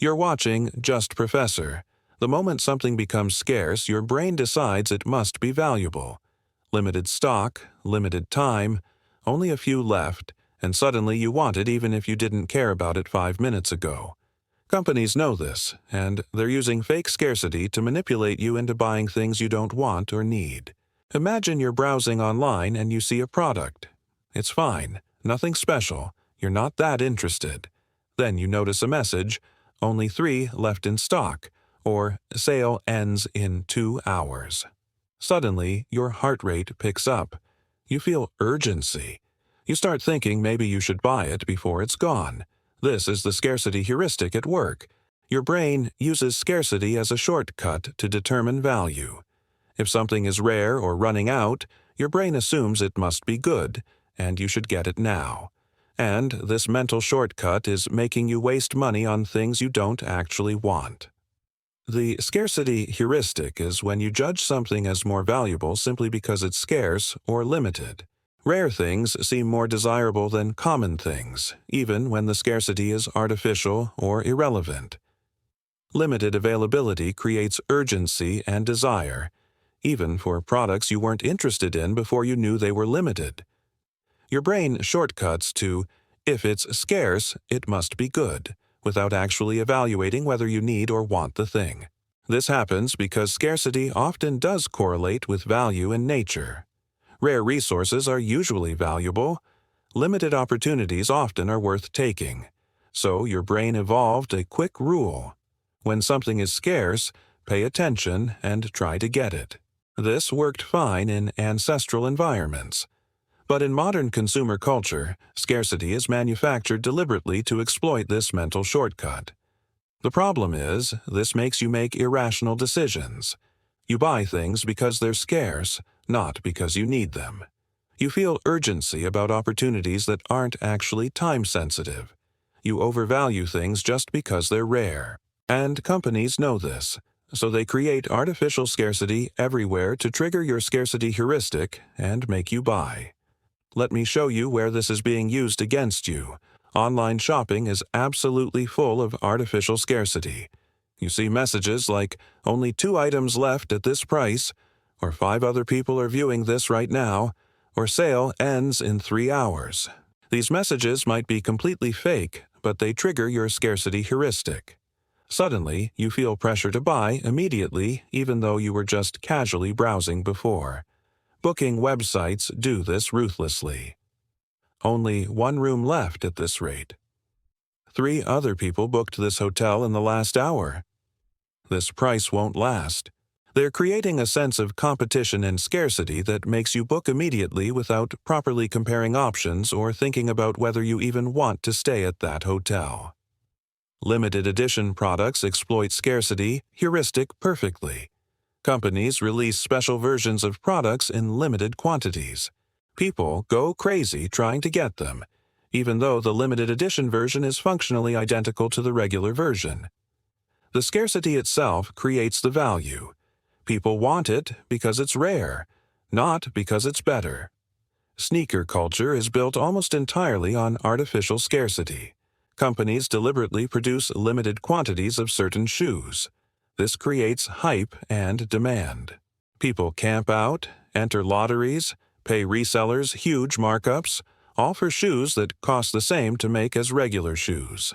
You're watching JustProfessor. The moment something becomes scarce, your brain decides it must be valuable. Limited stock, limited time, only a few left, and suddenly you want it even if you didn't care about it 5 minutes ago. Companies know this, and they're using fake scarcity to manipulate you into buying things you don't want or need. Imagine you're browsing online and you see a product. It's fine, nothing special, you're not that interested. Then you notice a message, only 3 left in stock, or sale ends in 2 hours. Suddenly, your heart rate picks up. You feel urgency. You start thinking maybe you should buy it before it's gone. This is the scarcity heuristic at work. Your brain uses scarcity as a shortcut to determine value. If something is rare or running out, your brain assumes it must be good, and you should get it now. And this mental shortcut is making you waste money on things you don't actually want. The scarcity heuristic is when you judge something as more valuable simply because it's scarce or limited. Rare things seem more desirable than common things, even when the scarcity is artificial or irrelevant. Limited availability creates urgency and desire, even for products you weren't interested in before you knew they were limited. Your brain shortcuts to, if it's scarce, it must be good, without actually evaluating whether you need or want the thing. This happens because scarcity often does correlate with value in nature. Rare resources are usually valuable. Limited opportunities often are worth taking. So your brain evolved a quick rule. When something is scarce, pay attention and try to get it. This worked fine in ancestral environments. But in modern consumer culture, scarcity is manufactured deliberately to exploit this mental shortcut. The problem is, this makes you make irrational decisions. You buy things because they're scarce, not because you need them. You feel urgency about opportunities that aren't actually time-sensitive. You overvalue things just because they're rare. And companies know this, so they create artificial scarcity everywhere to trigger your scarcity heuristic and make you buy. Let me show you where this is being used against you. Online shopping is absolutely full of artificial scarcity. You see messages like, only 2 items left at this price, or 5 other people are viewing this right now, or sale ends in 3 hours. These messages might be completely fake, but they trigger your scarcity heuristic. Suddenly, you feel pressure to buy immediately, even though you were just casually browsing before. Booking websites do this ruthlessly. Only 1 room left at this rate. 3 other people booked this hotel in the last hour. This price won't last. They're creating a sense of competition and scarcity that makes you book immediately without properly comparing options or thinking about whether you even want to stay at that hotel. Limited edition products exploit scarcity heuristic perfectly. Companies release special versions of products in limited quantities. People go crazy trying to get them, even though the limited edition version is functionally identical to the regular version. The scarcity itself creates the value. People want it because it's rare, not because it's better. Sneaker culture is built almost entirely on artificial scarcity. Companies deliberately produce limited quantities of certain shoes. This creates hype and demand. People camp out, enter lotteries, pay resellers huge markups, all for shoes that cost the same to make as regular shoes.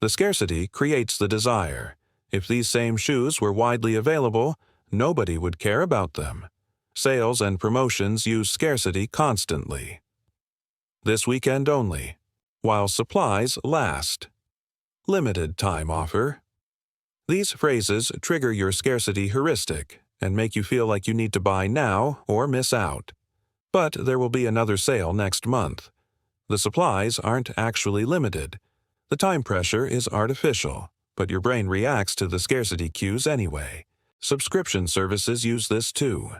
The scarcity creates the desire. If these same shoes were widely available, nobody would care about them. Sales and promotions use scarcity constantly. This weekend only, while supplies last. Limited time offer. These phrases trigger your scarcity heuristic and make you feel like you need to buy now or miss out. But there will be another sale next month. The supplies aren't actually limited. The time pressure is artificial, but your brain reacts to the scarcity cues anyway. Subscription services use this too.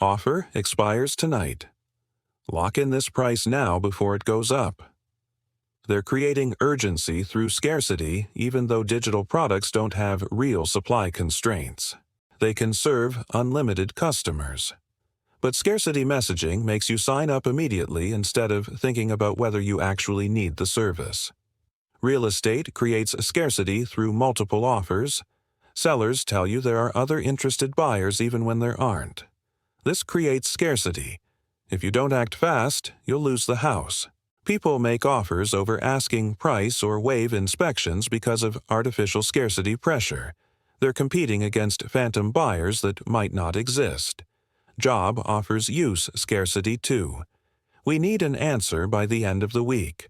Offer expires tonight. Lock in this price now before it goes up. They're creating urgency through scarcity even though digital products don't have real supply constraints. They can serve unlimited customers. But scarcity messaging makes you sign up immediately instead of thinking about whether you actually need the service. Real estate creates scarcity through multiple offers. Sellers tell you there are other interested buyers even when there aren't. This creates scarcity. If you don't act fast, you'll lose the house. People make offers over asking price or waive inspections because of artificial scarcity pressure. They're competing against phantom buyers that might not exist. Job offers use scarcity too. We need an answer by the end of the week.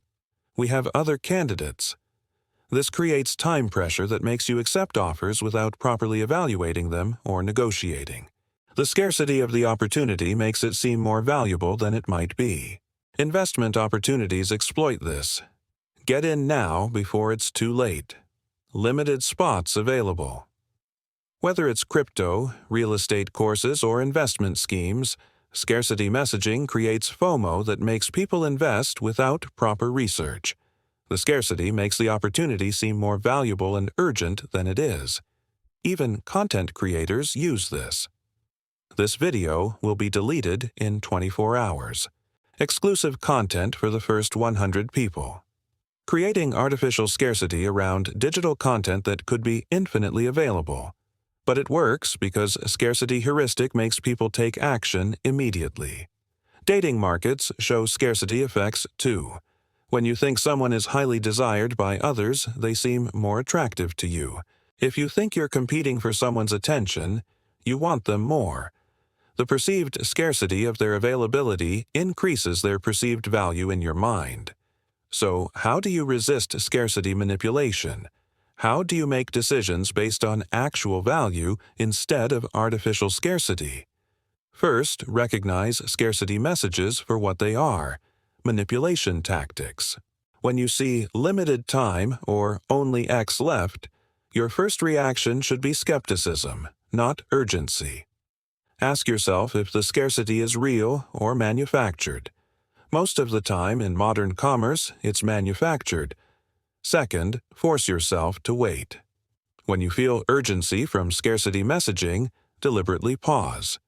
We have other candidates. This creates time pressure that makes you accept offers without properly evaluating them or negotiating. The scarcity of the opportunity makes it seem more valuable than it might be. Investment opportunities exploit this. Get in now before it's too late. Limited spots available. Whether it's crypto, real estate courses, or investment schemes, scarcity messaging creates FOMO that makes people invest without proper research. The scarcity makes the opportunity seem more valuable and urgent than it is. Even content creators use this. This video will be deleted in 24 hours. Exclusive content for the first 100 people. Creating artificial scarcity around digital content that could be infinitely available. But it works because scarcity heuristic makes people take action immediately. Dating markets show scarcity effects too. When you think someone is highly desired by others, they seem more attractive to you. If you think you're competing for someone's attention, you want them more. The perceived scarcity of their availability increases their perceived value in your mind. So, how do you resist scarcity manipulation? How do you make decisions based on actual value instead of artificial scarcity? First, recognize scarcity messages for what they are: manipulation tactics. When you see limited time or only X left, your first reaction should be skepticism, not urgency. Ask yourself if the scarcity is real or manufactured. Most of the time in modern commerce, it's manufactured. Second, force yourself to wait. When you feel urgency from scarcity messaging, deliberately pause.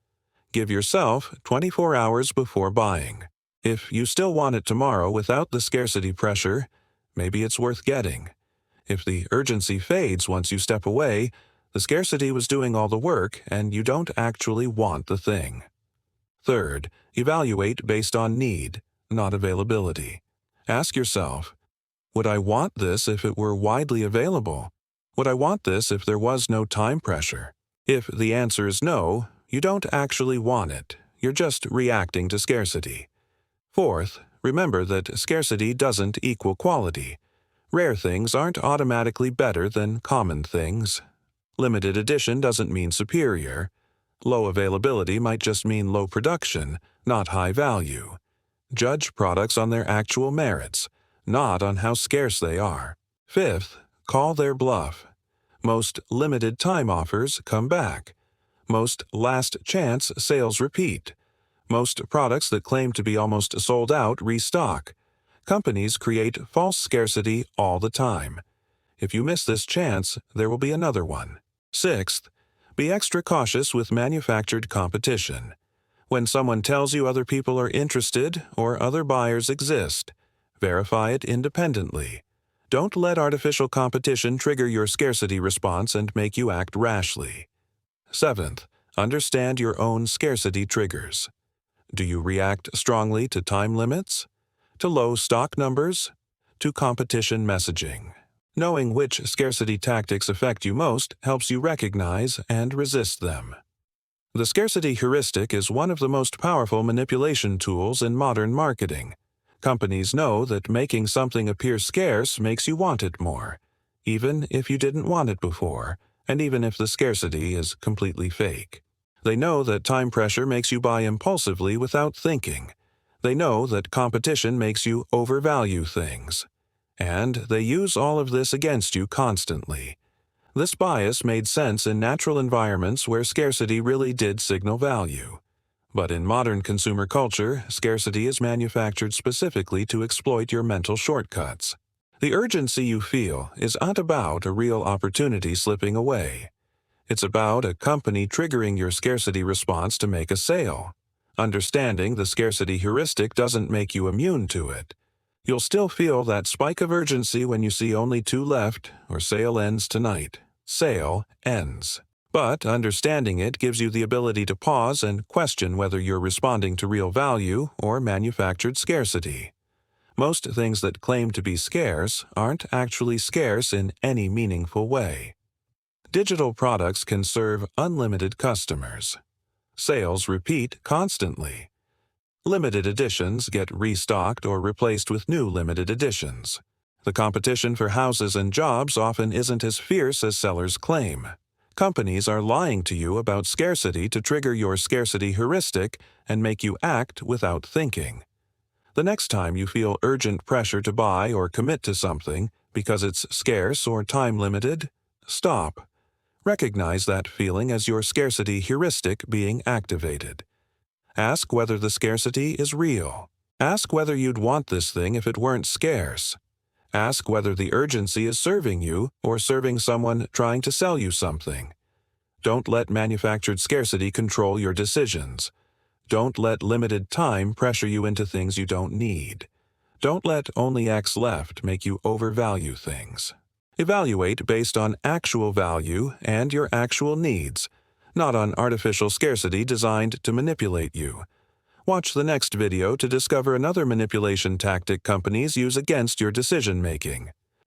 Give yourself 24 hours before buying. If you still want it tomorrow without the scarcity pressure, maybe it's worth getting. If the urgency fades once you step away, the scarcity was doing all the work and you don't actually want the thing. Third, evaluate based on need, not availability. Ask yourself, would I want this if it were widely available? Would I want this if there was no time pressure? If the answer is no, you don't actually want it. You're just reacting to scarcity. Fourth, remember that scarcity doesn't equal quality. Rare things aren't automatically better than common things. Limited edition doesn't mean superior. Low availability might just mean low production, not high value. Judge products on their actual merits, not on how scarce they are. Fifth, call their bluff. Most limited time offers come back. Most last chance sales repeat. Most products that claim to be almost sold out restock. Companies create false scarcity all the time. If you miss this chance, there will be another one. Sixth, be extra cautious with manufactured competition. When someone tells you other people are interested or other buyers exist, verify it independently. Don't let artificial competition trigger your scarcity response and make you act rashly. Seventh, understand your own scarcity triggers. Do you react strongly to time limits? To low stock numbers? To competition messaging? Knowing which scarcity tactics affect you most helps you recognize and resist them. The scarcity heuristic is one of the most powerful manipulation tools in modern marketing. Companies know that making something appear scarce makes you want it more, even if you didn't want it before, and even if the scarcity is completely fake. They know that time pressure makes you buy impulsively without thinking. They know that competition makes you overvalue things. And they use all of this against you constantly. This bias made sense in natural environments where scarcity really did signal value. But in modern consumer culture, scarcity is manufactured specifically to exploit your mental shortcuts. The urgency you feel isn't about a real opportunity slipping away. It's about a company triggering your scarcity response to make a sale. Understanding the scarcity heuristic doesn't make you immune to it. You'll still feel that spike of urgency when you see only 2 left or sale ends tonight. Sale ends. But understanding it gives you the ability to pause and question whether you're responding to real value or manufactured scarcity. Most things that claim to be scarce aren't actually scarce in any meaningful way. Digital products can serve unlimited customers. Sales repeat constantly. Limited editions get restocked or replaced with new limited editions. The competition for houses and jobs often isn't as fierce as sellers claim. Companies are lying to you about scarcity to trigger your scarcity heuristic and make you act without thinking. The next time you feel urgent pressure to buy or commit to something because it's scarce or time-limited, stop. Recognize that feeling as your scarcity heuristic being activated. Ask whether the scarcity is real. Ask whether you'd want this thing if it weren't scarce. Ask whether the urgency is serving you or serving someone trying to sell you something. Don't let manufactured scarcity control your decisions. Don't let limited time pressure you into things you don't need. Don't let only X left make you overvalue things. Evaluate based on actual value and your actual needs, not on artificial scarcity designed to manipulate you. Watch the next video to discover another manipulation tactic companies use against your decision-making.